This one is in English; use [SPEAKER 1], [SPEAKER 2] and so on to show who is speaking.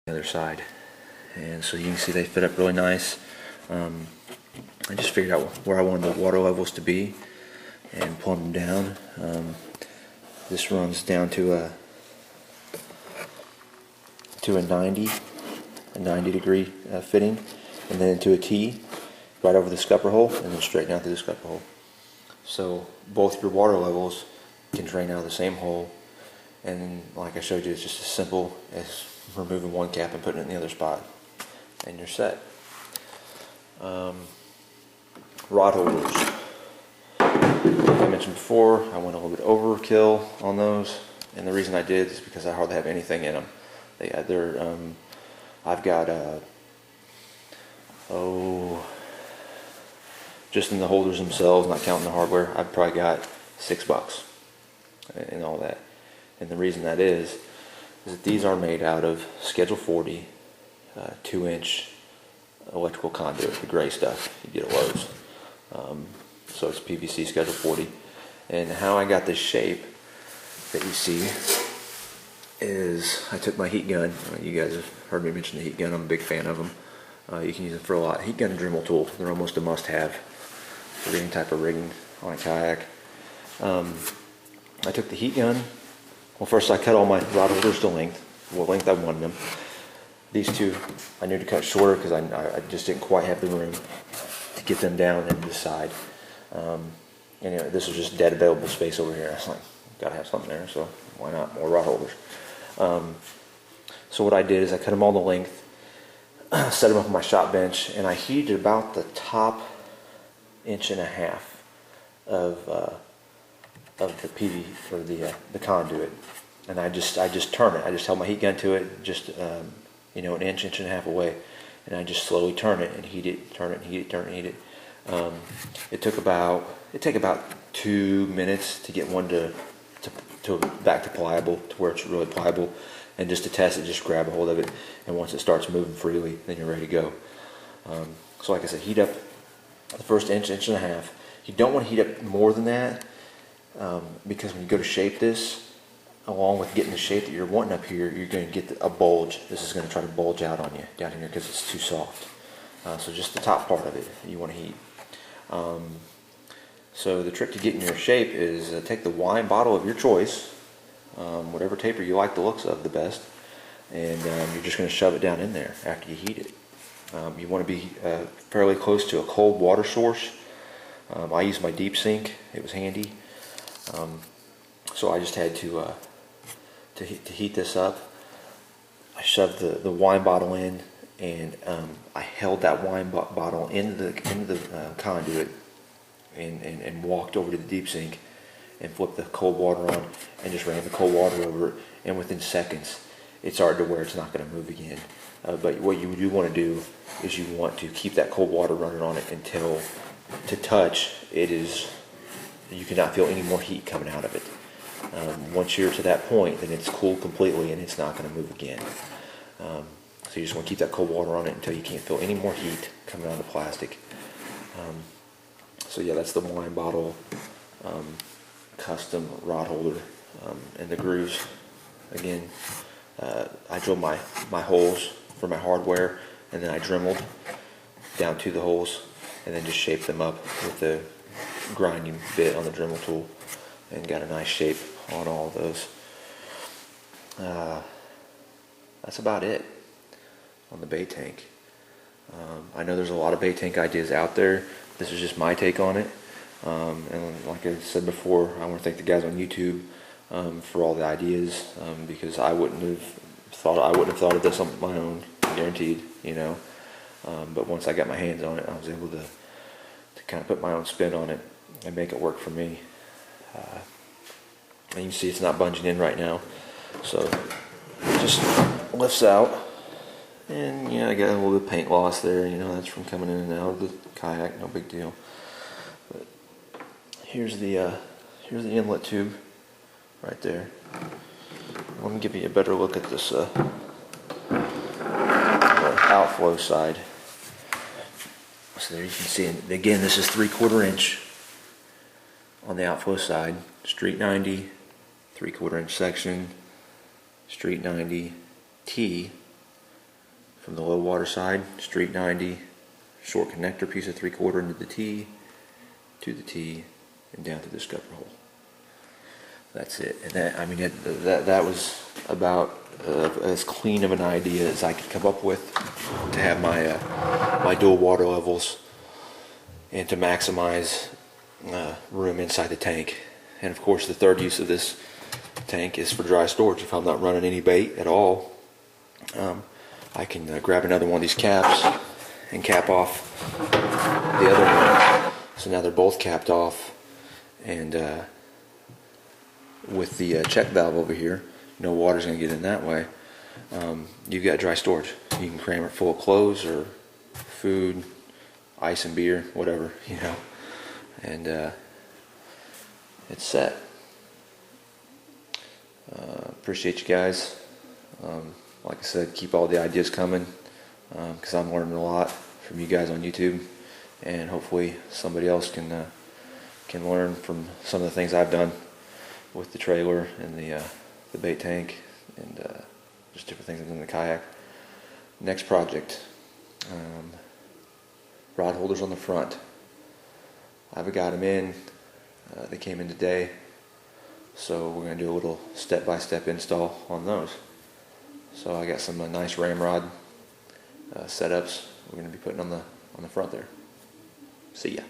[SPEAKER 1] the other side. And so you can see they fit up really nice. I just figured out where I wanted the water levels to be and plumbed them down. This runs down to a 90 degree fitting, and then into a T right over the scupper hole, and then straight down through the scupper hole. So both your water levels can drain out of the same hole, and like I showed you, it's just as simple as removing one cap and putting it in the other spot, and you're set. Rod holders. Like I mentioned before, I went a little bit overkill on those, and the reason I did is because I hardly have anything in them. I've got just in the holders themselves, not counting the hardware, I've probably got $6 and all that. And the reason that is that these are made out of Schedule 40 2-inch electrical conduit, the gray stuff you get at Lowe's. So it's PVC Schedule 40. And how I got this shape that you see is I took my heat gun. You guys have heard me mention the heat gun. I'm a big fan of them. You can use them for a lot. Heat gun and Dremel tool, they're almost a must-have for any type of rigging on a kayak. I took the heat gun. Well, first I cut all my rod holders to length, what length I wanted them. These two I knew to cut shorter because I just didn't quite have the room to get them down into the side. Anyway, this was just dead available space over here. I was like, gotta have something there, so why not more rod holders? So what I did is I cut them all to length, set them up on my shop bench, and I heated about the top 1.5 of the PV or the conduit, and I just turn it. I just held my heat gun to it, just an inch and a half away, and I just slowly turn it and heat it, turn it, heat it, turn it, heat it. It took about 2 minutes to get one to back to pliable, to where it's really pliable, and just to test it, just grab a hold of it, and once it starts moving freely, then you're ready to go. So like I said, heat up the first inch and a half. You don't want to heat up more than that, because when you go to shape this, along with getting the shape that you're wanting up here, you're going to get a bulge. This is going to try to bulge out on you down here because it's too soft. So just the top part of it you want to heat. So the trick to getting your shape is take the wine bottle of your choice, whatever taper you like the looks of the best, and you're just going to shove it down in there after you heat it. You want to be fairly close to a cold water source. I used my deep sink. It was handy. So I just had to heat this up. I shoved the wine bottle in, and I held that wine bottle into the conduit and walked over to the deep sink and flipped the cold water on and just ran the cold water over it, and within seconds it started to where it's not going to move again. But what you do want to do is you want to keep that cold water running on it until, to touch, you cannot feel any more heat coming out of it. Once you're to that point, then it's cooled completely and it's not going to move again. So you just want to keep that cold water on it until you can't feel any more heat coming out of the plastic. So yeah, that's the wine bottle custom rod holder, and the grooves. Again, I drilled my holes for my hardware, and then I dremeled down to the holes, and then just shaped them up with the grinding bit on the Dremel tool, and got a nice shape on all of those. That's about it on the bait tank. I know there's a lot of bait tank ideas out there. This is just my take on it. And like I said before, I want to thank the guys on YouTube for all the ideas, because I wouldn't have thought of this on my own, guaranteed, but once I got my hands on it, I was able to kind of put my own spin on it and make it work for me. And you can see it's not bunging in right now, so it just lifts out, and I got a little bit of paint loss there, that's from coming in and out of the kayak, no big deal. But here's the inlet tube right there. Let me give you a better look at this outflow side. So there you can see, again, this is 3/4 inch on the outflow side, street 90, 3/4 inch section, street 90, T, from the low water side, street 90, short connector piece of 3/4 into the T, to the T, and down to the scupper hole. That's it. And that, I mean, that was about as clean of an idea as I could come up with to have my my dual water levels and to maximize room inside the tank. And of course, the third use of this tank is for dry storage. If I'm not running any bait at all, I can grab another one of these caps and cap off the other one. So now they're both capped off, and with the check valve over here, no water's going to get in that way. You've got dry storage. You can cram it full of clothes or food, ice and beer, whatever, you know, and it's set. Appreciate you guys. Like I said, keep all the ideas coming, because I'm learning a lot from you guys on YouTube, and hopefully somebody else can learn from some of the things I've done with the trailer and the bait tank, and just different things I've done in the kayak. Next project, rod holders on the front. I've got them in. They came in today, so we're going to do a little step-by-step install on those. So I got some nice ramrod setups we're going to be putting on the front there. See ya.